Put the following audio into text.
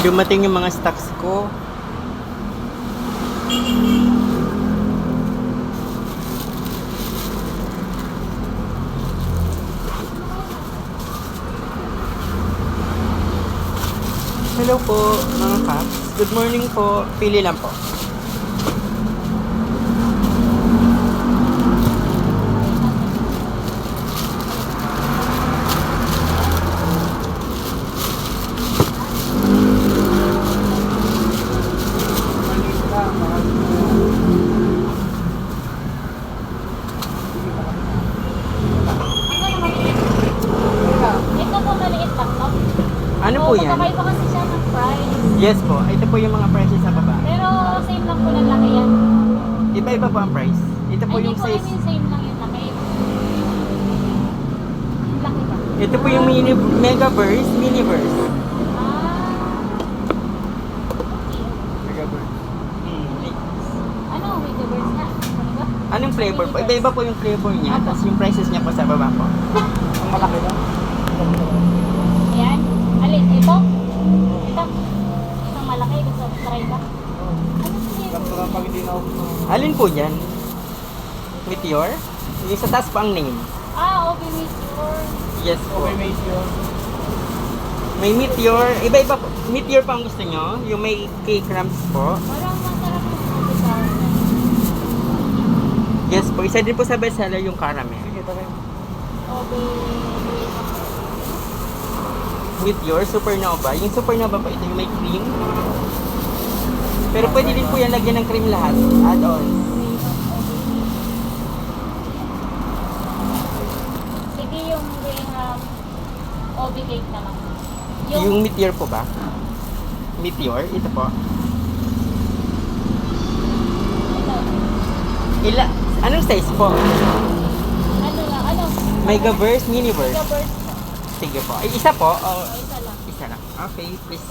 Dumating yung mga stocks ko. Hello po, mga kaps. Good morning po. Pili lang po. Ito po maliit lang, no? Ano po yan? Magkakaiba kasi siya ng price. Yes po. Ito po yung mga prices sa baba. Pero same lang po ng laki yan. Iba-iba po ang price. Ito po Ay, yung hindi po, I size. mean, same lang yung laki. Yung laki ba? Ito po yung mega burst, mini burst. Okay. Mega burst. Ano, with the birds na? Ano ba? Anong flavor po? Iba-iba po yung flavor niya. Tapos yung prices niya po sa baba po. Ang malaki ba? Ayan. Alin, ito? Ito. Isang malaki, gusto mo try ba? Ano flavor? Alin po yan? Meteor? Yung sa taas pa ang name. Okay, Miss Your. Yes po. May meteor. Iba-iba po. Meteor pa ang gusto nyo? Yung may cake crumbs po. Parang masarap yung mga sa Yes po. Isa din po sa bestseller yung caramel. Okay. Meteor, supernova. Yung supernova po, ito yung may cream. Pero pwede din po yan lagyan ng cream lahat. Add-on. Sige, yung Graham OB cake naman. Yung meteor po ba? Meteor, ito po. Ito. Anong size po? Ano lang, ano? Megaverse, Miniverse. Megaverse po. Sige po. Ay, isa po? O Isa lang. isa lang. Okay, please.